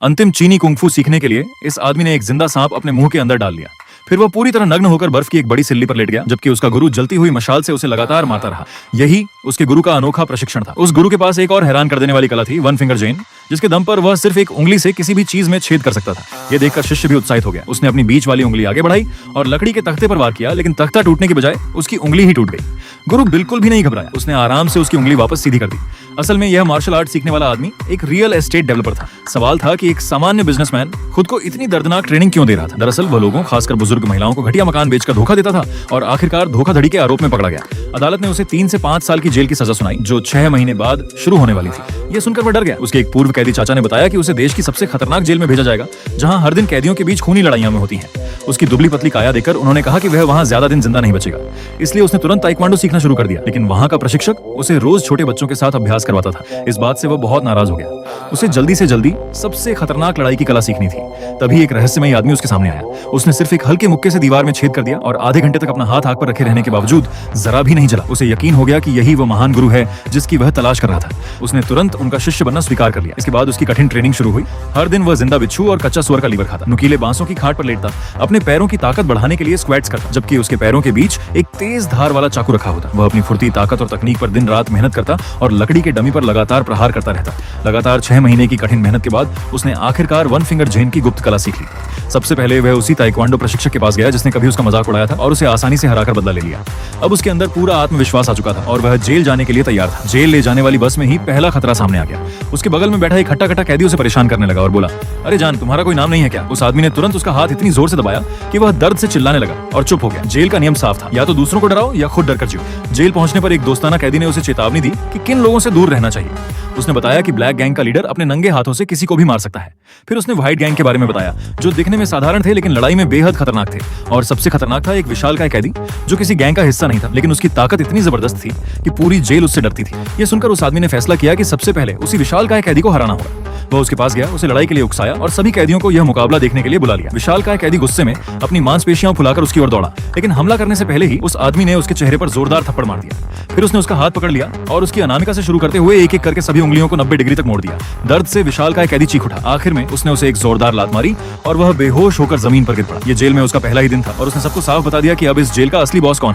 अंतिम चीनी कुंफू सीखने के लिए इस आदमी ने एक जिंदा सांप अपने मुंह के अंदर डाल लिया। फिर वह पूरी तरह नग्न होकर बर्फ की एक बड़ी सिल्ली पर लेट गया, जबकि उसका गुरु जलती हुई मशाल से उसे लगातार मारता रहा। यही उसके गुरु का अनोखा प्रशिक्षण था। उस गुरु के पास एक और हैरान कर देने वाली कला थी, वन फिंगर जैन, जिसके दम पर वह सिर्फ एक उंगली से किसी भी चीज में छेद कर सकता था। यह देखकर शिष्य भी उत्साहित हो गया। उसने अपनी बीच वाली उंगली आगे बढ़ाई और लकड़ी के तख्ते पर वार किया, लेकिन तख्ता टूटने की बजाय उसकी उंगली ही टूट गई। गुरु बिल्कुल भी नहीं घबराया। उसने आराम से उसकी उंगली वापस सीधी कर दी। असल में यह मार्शल आर्ट सीखने वाला आदमी एक रियल एस्टेट डेवलपर था। सवाल था कि एक सामान्य बिजनेसमैन खुद को इतनी दर्दनाक ट्रेनिंग क्यों दे रहा था। दरअसल वह लोगों, खासकर बुजुर्ग महिलाओं को घटिया मकान बेचकर धोखा देता था और आखिरकार धोखाधड़ी के आरोप में पकड़ा गया। अदालत ने उसे 3 से 5 साल की जेल की सजा सुनाई, जो 6 महीने बाद शुरू होने वाली थी। यह सुनकर वह डर गया। उसके एक पूर्व कैदी चाचा ने बताया कि उसे देश की सबसे खतरनाक जेल में भेजा जाएगा, जहां हर दिन कैदियों के बीच खूनी लड़ाइयां में होती हैं। उसकी दुबली पतली काया देखकर उन्होंने कहा कि वह वहां ज्यादा दिन जिंदा नहीं बचेगा। इसलिए उसने तुरंत ताइक्वांडो सीखना शुरू कर दिया। लेकिन वहां का प्रशिक्षक उसे रोज छोटे बच्चों के साथ अभ्यास करवाता था। इस बात से वह बहुत नाराज हो गया। उसे जल्दी से जल्दी सबसे खतरनाक लड़ाई की कला सीखनी थी। तभी एक रहस्यमयी आदमी उसके सामने आया। उसने सिर्फ एक हल्के मुक्के से दीवार में छेद कर दिया और आधे घंटे तक अपना हाथ आग पर रखे रहने के बावजूद जरा भी नहीं जला। उसे यकीन हो गया कि यही वो महान गुरु है जिसकी वह तलाश कर रहा था। उसने तुरंत उनका शिष्य बनना स्वीकार कर लिया। इसके बाद उसकी कठिन ट्रेनिंग शुरू हुई। हर दिन वह जिंदा बिच्छू और कच्चा सुअर का लीवर खाता, नुकीले बांसों की खाट पर लेटता, अपने पैरों की ताकत बढ़ाने के लिए स्क्वैट्स करता, जबकि उसके पैरों के बीच एक तेज धार वाला चाकू रखा होता। वह अपनी फुर्ती, ताकत और तकनीक पर दिन रात मेहनत करता और लकड़ी के डमी पर लगातार प्रहार करता रहता। लगातार 6 महीने की कठिन मेहनत के बाद उसने आखिरकार वन फिंगर जैन की गुप्त कला सीख ली। सबसे पहले वह उसी ताइक्वांडो प्रशिक्षक के पास गया जिसने कभी उसका मजाक उड़ाया था और उसे आसानी से हराकर बदला ले लिया। अब उसके अंदर पूरा आत्मविश्वास आ चुका था और वह जेल जाने के लिए तैयार था। जेल ले जाने वाली बस में ही पहला खतरा सामने आ गया। उसके बगल में बैठा एक हट्टा कट्टा कैदी उसे परेशान करने लगा और बोला, अरे जान, तुम्हारा कोई नाम नहीं है क्या? उस आदमी ने तुरंत उसका हाथ इतनी जोर से दबाया कि वह दर्द से चिल्लाने लगा और चुप हो गया। जेल का नियम साफ था, या तो दूसरों को डराओ या खुद डर कर जियो। जेल पहुंचने पर एक दोस्ताना कैदी ने उसे चेतावनी दी कि किन लोगों से दूर रहना चाहिए। उसने बताया कि ब्लैक गैंग का लीडर अपने नंगे हाथों से किसी को भी मार सकता है। फिर उसने व्हाइट गैंग के बारे में बताया, जो दिखने में साधारण थे लेकिन लड़ाई में बेहद खतरनाक थे। और सबसे खतरनाक था एक विशालकाय कैदी जो किसी गैंग का हिस्सा नहीं था, लेकिन उसकी ताकत इतनी जबरदस्त थी कि पूरी जेल उससे डरती थी। यह सुनकर उस आदमी ने फैसला किया कि सबसे पहले उसी विशालकाय कैदी को हराना होगा। वह उसके पास गया, उसे लड़ाई के लिए उकसाया और सभी कैदियों को यह मुकाबला देखने के लिए बुला लिया। विशालकाय कैदी गुस्से में अपनी मांसपेशियां फुलाकर उसकी ओर दौड़ा, लेकिन हमला करने से पहले ही उस आदमी ने उसके चेहरे पर जोरदार थप्पड़ मार दिया। फिर उसने उसका हाथ पकड़ लिया और उसकी अनामिका से शुरू करते हुए एक एक करके सभी उंगलियों को 90 डिग्री तक मोड़ दिया। दर्द से विशालकाय कैदी चीख उठा। आखिर में उसने उसे एक जोरदार लात मारी और वह बेहोश होकर जमीन पर गिर पड़ा। यह जेल में उसका पहला ही दिन था और उसने सबको साफ बता दिया कि अब इस जेल का असली बॉस कौन है।